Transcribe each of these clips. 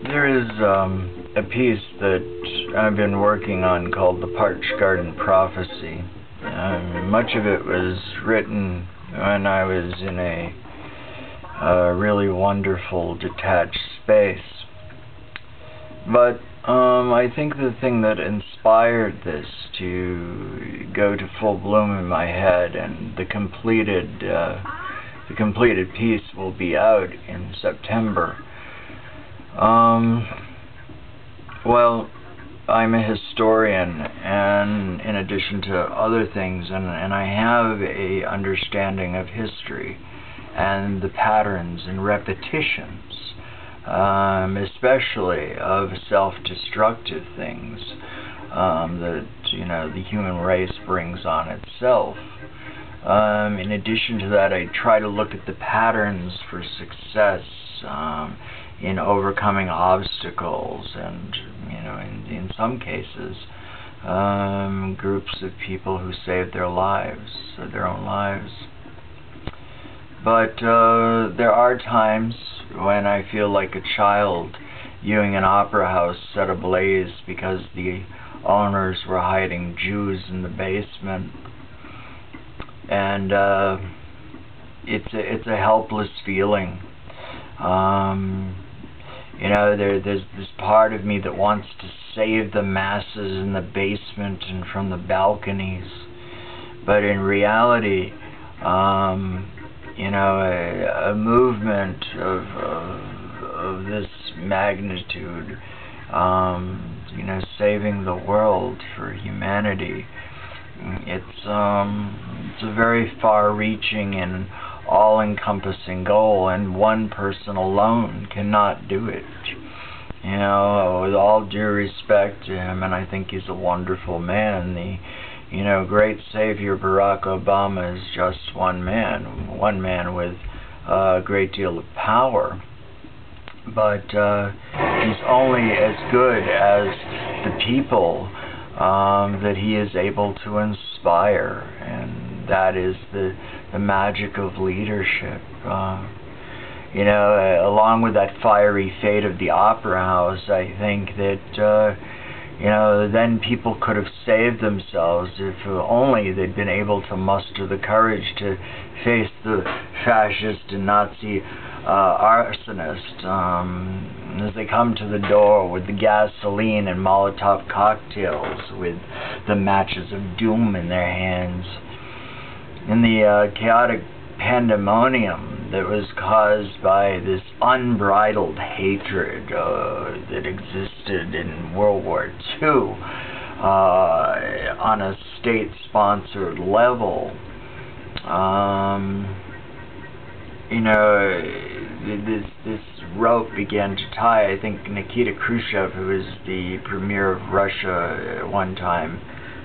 There is a piece that I've been working on called the Parched Garden Prophecy. Much of it was written when I was in a really wonderful detached space. But I think the thing that inspired this to go to full bloom in my head, and the completed piece will be out in September. Well, I'm a historian, and in addition to other things, and I have a understanding of history and the patterns and repetitions, especially of self-destructive things that the human race brings on itself. In addition to that, I try to look at the patterns for success in overcoming obstacles, and in some cases groups of people who save their lives, their own lives. But there are times when I feel like a child viewing an opera house set ablaze because the owners were hiding Jews in the basement, and it's a helpless feeling. There's this part of me that wants to save the masses in the basement and from the balconies, but in reality, a movement of this magnitude, saving the world for humanity, it's a very far-reaching and all-encompassing goal, and one person alone cannot do it. With all due respect to him, and I think he's a wonderful man, the great savior Barack Obama is just one man with a great deal of power, but he's only as good as the people that he is able to inspire, and that is the magic of leadership. Along with that fiery fate of the opera house, I think that then people could have saved themselves if only they'd been able to muster the courage to face the fascist and Nazi arsonists as they come to the door with the gasoline and Molotov cocktails, with the matches of doom in their hands. In the chaotic pandemonium that was caused by this unbridled hatred that existed in World War II on a state-sponsored level, this rope began to tie. I think Nikita Khrushchev, who was the premier of Russia at one time,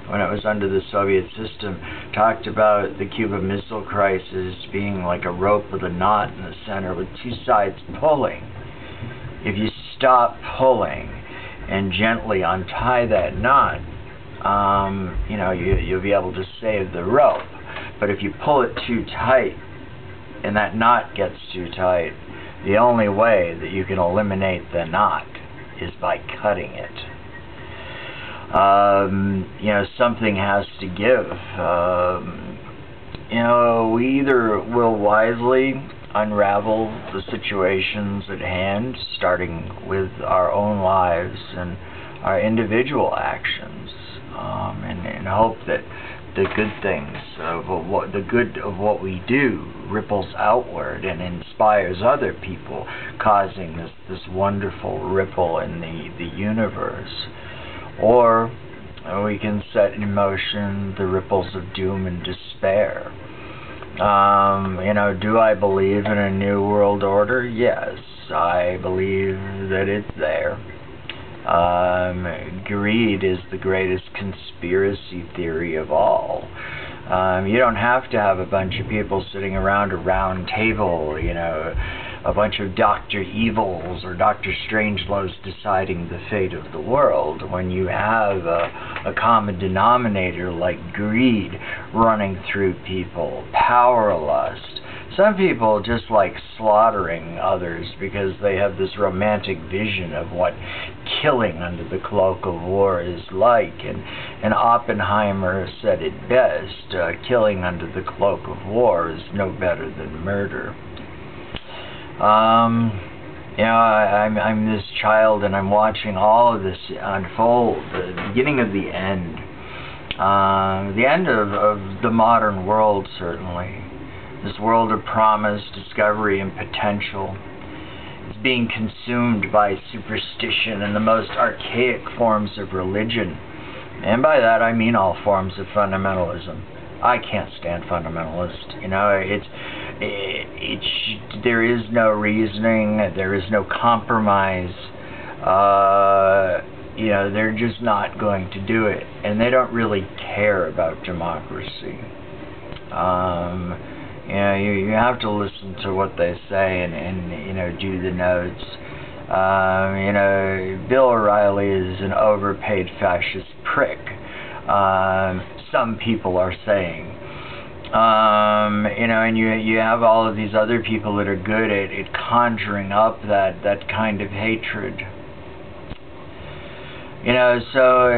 when it was under the Soviet system, talked about the Cuban Missile Crisis being like a rope with a knot in the center with two sides pulling. If you stop pulling and gently untie that knot, you'll be able to save the rope. But if you pull it too tight and that knot gets too tight, the only way that you can eliminate the knot is by cutting it. Something has to give. We either will wisely unravel the situations at hand, starting with our own lives and our individual actions, and hope that the good things of what we do ripples outward and inspires other people, causing this wonderful ripple in the universe. Or we can set in motion the ripples of doom and despair. Do I believe in a new world order? Yes, I believe that it's there. Greed is the greatest conspiracy theory of all. You don't have to have a bunch of people sitting around a round table, a bunch of Dr. Evils or Dr. Strangelows deciding the fate of the world. When you have a common denominator like greed running through people, power lust, Some people just like slaughtering others because they have this romantic vision of what killing under the cloak of war is like. And Oppenheimer said it best, killing under the cloak of war is no better than murder. You know, I'm this child and I'm watching all of this unfold, the beginning of the end. The end of the modern world, certainly. This world of promise, discovery, and potential is being consumed by superstition and the most archaic forms of religion. And by that I mean all forms of fundamentalism. I can't stand fundamentalist. You know, there is no reasoning, there is no compromise. You know, they're just not going to do it, and they don't really care about democracy. You know, you have to listen to what they say and you know, do the notes. You know, Bill O'Reilly is an overpaid fascist prick. Some people are saying. You know, and you have all of these other people that are good at conjuring up that kind of hatred. You know, so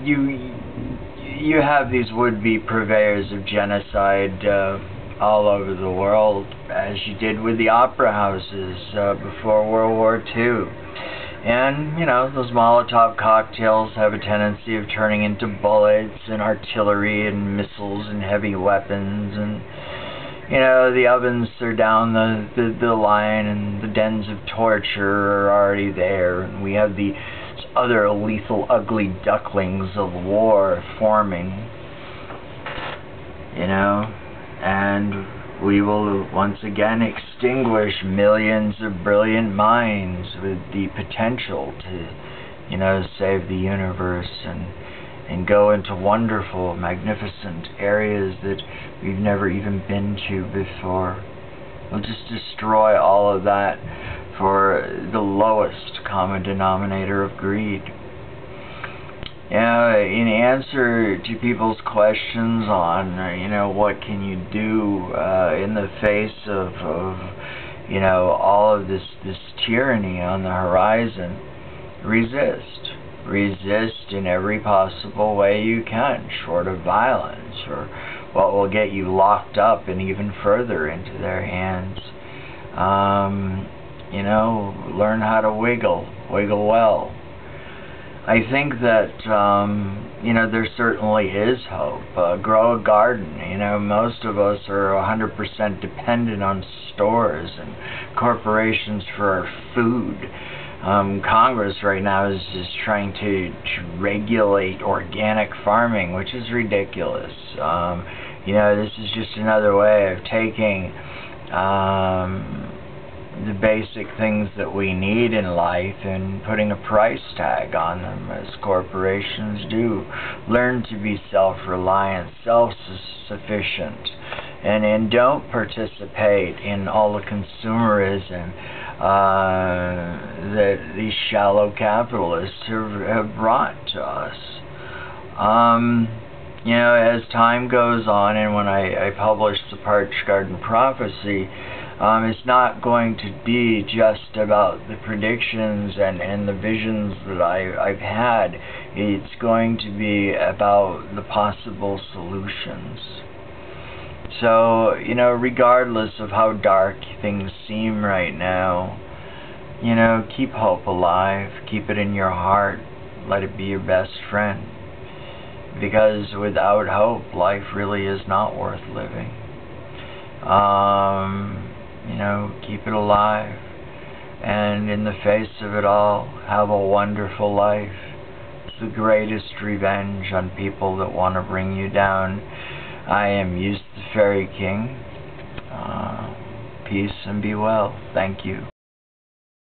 you have these would-be purveyors of genocide all over the world, as you did with the opera houses before World War II. And, you know, those Molotov cocktails have a tendency of turning into bullets and artillery and missiles and heavy weapons. And, you know, the ovens are down the line, and the dens of torture are already there. And we have the other lethal, ugly ducklings of war forming. You know? And we will once again extinguish millions of brilliant minds with the potential to, you know, save the universe and go into wonderful, magnificent areas that we've never even been to before. We'll just destroy all of that for the lowest common denominator of greed. You know, in answer to people's questions on, you know, what can you do in the face of you know, all of this tyranny on the horizon, resist. Resist in every possible way you can, short of violence, or what will get you locked up and even further into their hands. You know, learn how to wiggle well. I think that, you know, there certainly is hope. Grow a garden. You know, most of us are 100% dependent on stores and corporations for our food. Congress right now is just trying to regulate organic farming, which is ridiculous. You know, this is just another way of taking the basic things that we need in life and putting a price tag on them, as corporations do. Learn to be self-reliant, self-sufficient, and don't participate in all the consumerism that these shallow capitalists have brought to us. You know, as time goes on, and when I published the Parched Garden Prophecy, it's not going to be just about the predictions and the visions that I've had. It's going to be about the possible solutions. So, you know, regardless of how dark things seem right now, you know, keep hope alive. Keep it in your heart. Let it be your best friend. Because without hope, life really is not worth living. You know, keep it alive, and in the face of it all, have a wonderful life. It's the greatest revenge on people that want to bring you down. I am Gust the Faery King. Peace and be well. Thank you.